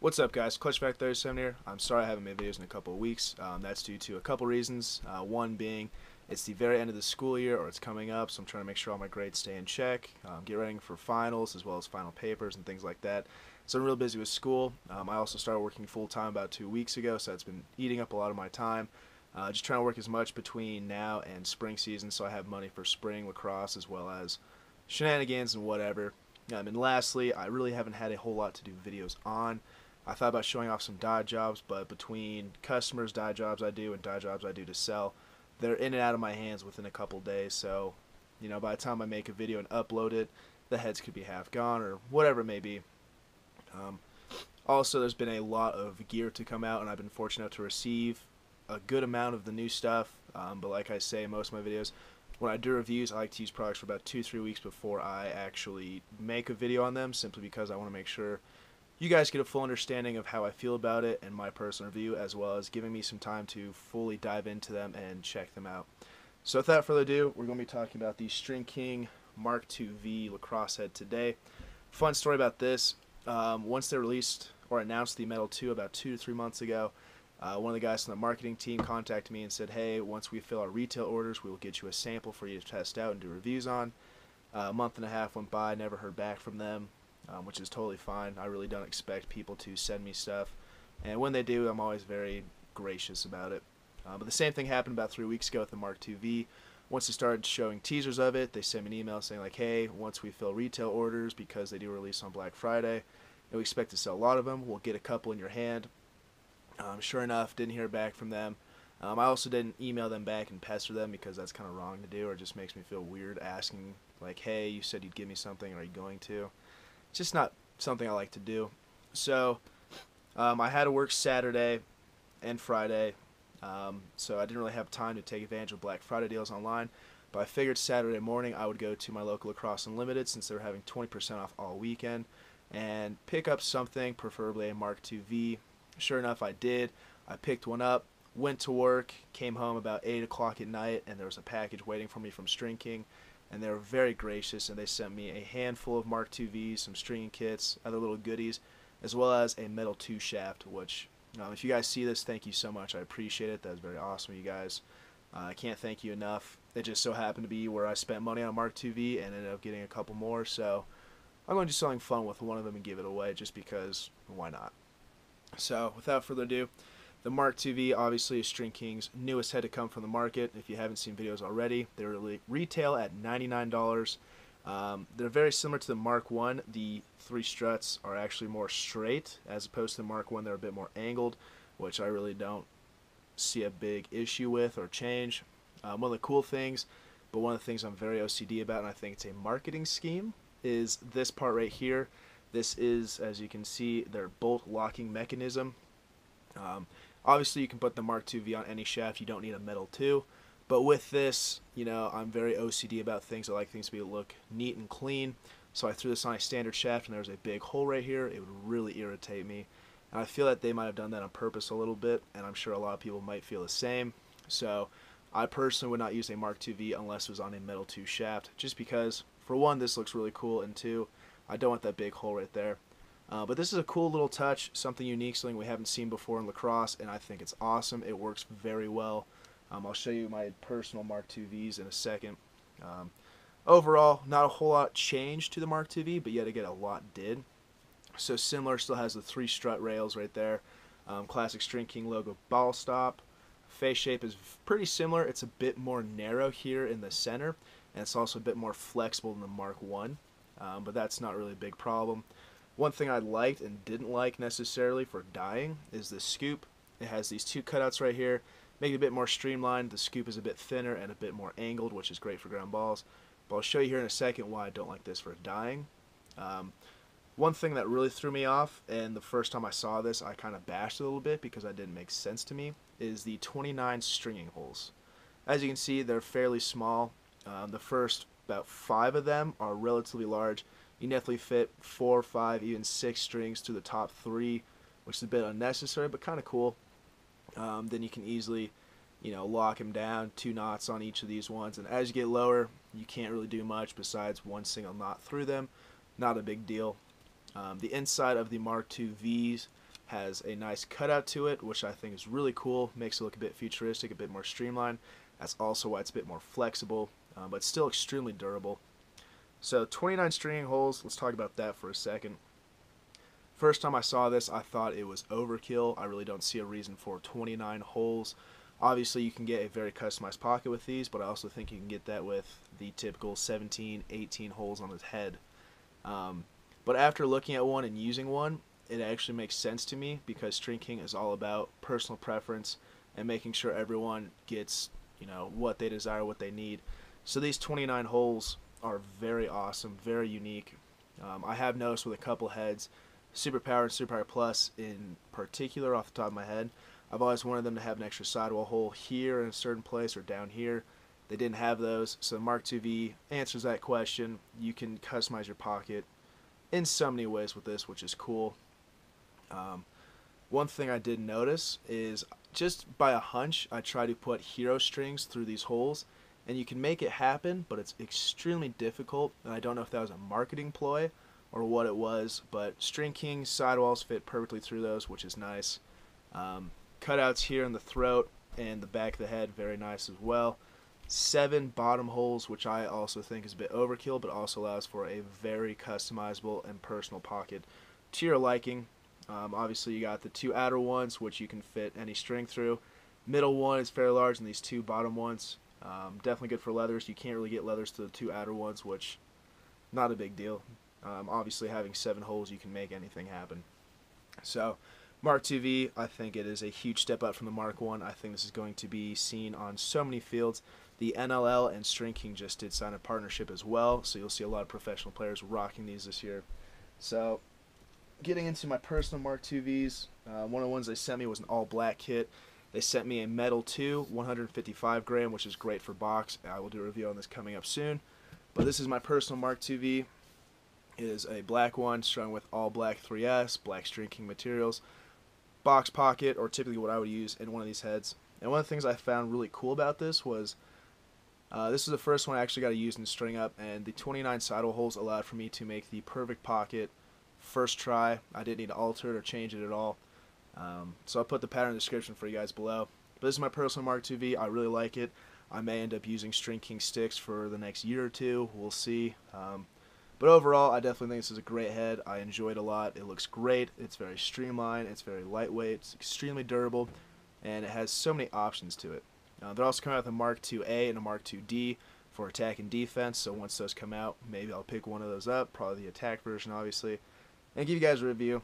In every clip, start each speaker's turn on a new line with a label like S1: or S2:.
S1: What's up, guys? Clutchback37 here. I'm sorry I haven't made videos in a couple of weeks. That's due to a couple reasons. One being it's the very end of the school year, or it's coming up, so I'm trying to make sure all my grades stay in check, get ready for finals as well as final papers and things like that. So I'm real busy with school. I also started working full-time about 2 weeks ago, so that's been eating up a lot of my time. Just trying to work as much between now and spring season so I have money for spring lacrosse as well as shenanigans and whatever. And lastly, I really haven't had a whole lot to do videos on. I thought about showing off some dye jobs, but between customers' dye jobs I do and dye jobs I do to sell, they're in and out of my hands within a couple days. So, by the time I make a video and upload it, the heads could be half gone or whatever it may be. Also, there's been a lot of gear to come out, and I've been fortunate to receive a good amount of the new stuff. But like I say in most of my videos, when I do reviews, I like to use products for about 2-3 weeks before I actually make a video on them, simply because I want to make sure you guys get a full understanding of how I feel about it and my personal review, as well as giving me some time to fully dive into them and check them out. So without further ado, we're going to be talking about the StringKing Mark II-V lacrosse head today. Fun story about this, once they released or announced the Metal 2 about 2 to 3 months ago, one of the guys from the marketing team contacted me and said, hey, once we fill our retail orders, we will get you a sample for you to test out and do reviews on. A month and a half went by, never heard back from them. Which is totally fine. I really don't expect people to send me stuff, and when they do, I'm always very gracious about it. But the same thing happened about 3 weeks ago with the Mark II-V. Once they started showing teasers of it, they sent me an email saying like, hey, once we fill retail orders, because they do release on Black Friday, and we expect to sell a lot of them, we'll get a couple in your hand. Sure enough, didn't hear back from them. I also didn't email them back and pester them, because that's kind of wrong to do, or it just makes me feel weird asking like, hey, you said you'd give me something, are you going to? Just not something I like to do. So I had to work Saturday and Friday, so I didn't really have time to take advantage of Black Friday deals online, but I figured Saturday morning I would go to my local Lacrosse Unlimited, since they were having 20% off all weekend, and pick up something, preferably a Mark II-V. Sure enough, I did. I picked one up, went to work, came home about 8 o'clock at night, and there was a package waiting for me from StringKing. And they were very gracious, and they sent me a handful of Mark II-Vs, some stringing kits, other little goodies, as well as a Metal 2 shaft, which, if you guys see this, thank you so much. I appreciate it. That was very awesome of you guys. I can't thank you enough. It just so happened to be where I spent money on a Mark II-V and ended up getting a couple more, so I'm going to do something fun with one of them and give it away, just because, why not? So, without further ado, the Mark II-V obviously is StringKing's newest head to come from the market. If you haven't seen videos already, they retail at $99. They're very similar to the Mark I. The 3 struts are actually more straight, as opposed to the Mark I, they're a bit more angled, which I really don't see a big issue with or change. One of the cool things, but one of the things I'm very OCD about, and I think it's a marketing scheme, is this part right here. This is, as you can see, their bolt locking mechanism. Obviously, you can put the Mark II-V on any shaft. You don't need a Metal 2. But with this, I'm very OCD about things. I like things to look neat and clean. So I threw this on a standard shaft, and there was a big hole right here. It would really irritate me. And I feel that they might have done that on purpose a little bit, and I'm sure a lot of people might feel the same. So I personally would not use a Mark II-V unless it was on a Metal 2 shaft, just because, for one, this looks really cool, and two, I don't want that big hole right there. But this is a cool little touch, something unique, something we haven't seen before in lacrosse, and I think it's awesome. It works very well. I'll show you my personal Mark II-Vs in a second. Overall, not a whole lot changed to the Mark II-V, but yet again, a lot did. So similar, still has the 3 strut rails right there. Classic StringKing logo ball stop. Face shape is pretty similar. It's a bit more narrow here in the center, and it's also a bit more flexible than the Mark I, but that's not really a big problem. One thing I liked and didn't like necessarily for dyeing is the scoop. It has these 2 cutouts right here, make it a bit more streamlined. The scoop is a bit thinner and a bit more angled, which is great for ground balls. But I'll show you here in a second why I don't like this for dyeing. One thing that really threw me off, and the first time I saw this I kind of bashed it a little bit because it didn't make sense to me, is the 29 stringing holes. As you can see, they're fairly small. The first about 5 of them are relatively large. You can definitely fit 4, 5, even 6 strings to the top 3, which is a bit unnecessary, but kind of cool. Then you can easily, lock them down, 2 knots on each of these ones. And as you get lower, you can't really do much besides 1 single knot through them. Not a big deal. The inside of the Mark II-Vs has a nice cutout to it, which I think is really cool. Makes it look a bit futuristic, a bit more streamlined. That's also why it's a bit more flexible, but still extremely durable. So 29 stringing holes, let's talk about that for a second. First time I saw this, I thought it was overkill. I really don't see a reason for 29 holes. Obviously, you can get a very customized pocket with these, but I also think you can get that with the typical 17, 18 holes on his head. But after looking at one and using one, it actually makes sense to me, because StringKing is all about personal preference and making sure everyone gets, what they desire, what they need. So these 29 holes are very awesome, very unique. I have noticed with a couple heads, Superpower and Superpower Plus in particular, off the top of my head, I've always wanted them to have an extra sidewall hole here in a certain place or down here. They didn't have those, so Mark II-V answers that question. You can customize your pocket in so many ways with this, which is cool. One thing I did notice is, just by a hunch, I try to put hero strings through these holes, and you can make it happen, but it's extremely difficult, and I don't know if that was a marketing ploy or what it was, but StringKing sidewalls fit perfectly through those, which is nice. Cutouts here in the throat and the back of the head, very nice as well. 7 bottom holes, which I also think is a bit overkill, but also allows for a very customizable and personal pocket to your liking. Obviously, you got the 2 outer ones, which you can fit any string through. Middle one is fairly large, and these 2 bottom ones, definitely good for leathers. You can't really get leathers to the 2 outer ones, which not a big deal. Obviously, having 7 holes, you can make anything happen. So, Mark II-V, I think it is a huge step up from the Mark I. I think this is going to be seen on so many fields. The NLL and StringKing just did sign a partnership as well, so you'll see a lot of professional players rocking these this year. So, getting into my personal Mark II-Vs, one of the ones they sent me was an all-black kit. They sent me a Metal 2, 155 gram, which is great for box. I will do a review on this coming up soon. But this is my personal Mark II-V. It is a black one, strung with all black 3S, black StringKing materials, box pocket, or typically what I would use in one of these heads. And one of the things I found really cool about this was, this is the first one I actually got to use in string up, and the 29 sidewall holes allowed for me to make the perfect pocket first try. I didn't need to alter it or change it at all. So I'll put the pattern in the description for you guys below. But this is my personal Mark II-V. I really like it. I may end up using StringKing sticks for the next year or two. We'll see. But overall, I definitely think this is a great head. I enjoy it a lot. It looks great. It's very streamlined. It's very lightweight. It's extremely durable. And it has so many options to it. They're also coming out with a Mark II-A and a Mark II-D for attack and defense. So once those come out, maybe I'll pick one of those up. Probably the attack version, obviously. And give you guys a review.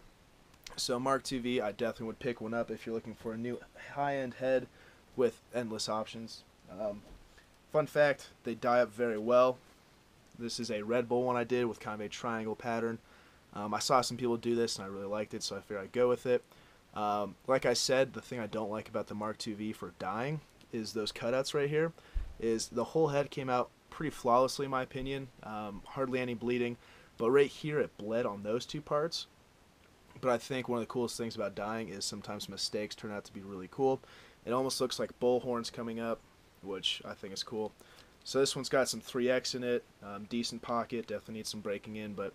S1: So Mark II-V, I definitely would pick one up if you're looking for a new high-end head with endless options. Fun fact, they dye up very well. This is a Red Bull one I did with kind of a triangle pattern. I saw some people do this and I really liked it, so I figured I'd go with it. Like I said, the thing I don't like about the Mark II-V for dyeing is those cutouts right here. Is the whole head came out pretty flawlessly in my opinion. Hardly any bleeding, but right here it bled on those 2 parts. But I think one of the coolest things about dyeing is sometimes mistakes turn out to be really cool. It almost looks like bull horns coming up, which I think is cool. So this one's got some 3X in it, decent pocket, definitely needs some breaking in, but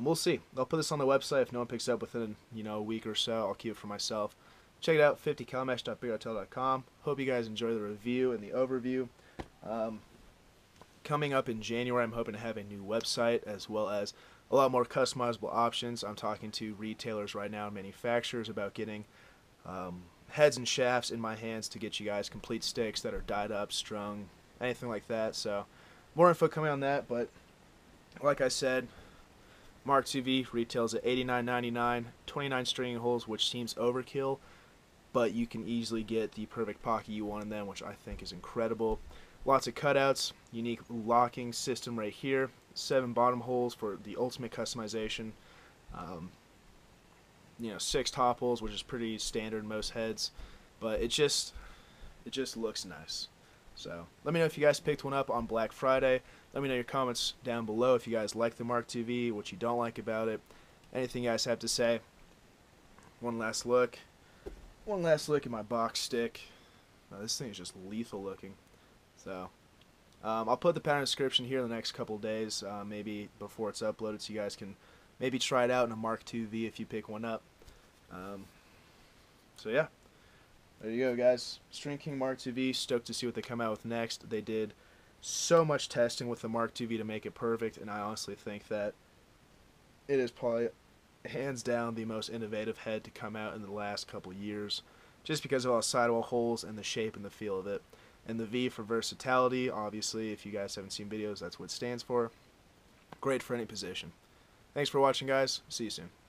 S1: we'll see. I'll put this on the website. If no one picks it up within a week or so, I'll keep it for myself. Check it out, 50calmesh.bigcartel.com. Hope you guys enjoy the review and the overview. Coming up in January, I'm hoping to have a new website as well as a lot more customizable options. I'm talking to retailers right now and manufacturers about getting heads and shafts in my hands to get you guys complete sticks that are dyed up, strung, anything like that. So more info coming on that, but like I said, Mark II-V retails at $89.99, 29 stringing holes, which seems overkill, but you can easily get the perfect pocket you want in them, which I think is incredible. Lots of cutouts, unique locking system right here, 7 bottom holes for the ultimate customization. 6 top holes, which is pretty standard in most heads, but it just looks nice. So let me know if you guys picked one up on Black Friday. Let me know your comments down below if you guys like the Mark II-V, what you don't like about it, anything you guys have to say. One last look at my box stick. This thing is just lethal looking. So I'll put the pattern in the description here in the next couple of days, maybe before it's uploaded, so you guys can maybe try it out in a Mark II-V if you pick one up. Um, so yeah, there you go, guys. StringKing Mark II V. Stoked to see what they come out with next. They did so much testing with the Mark II V to make it perfect, and I honestly think that it is probably hands down the most innovative head to come out in the last couple years, just because of all the sidewall holes and the shape and the feel of it. And the V for versatility, obviously, if you guys haven't seen videos, that's what it stands for. Great for any position. Thanks for watching, guys. See you soon.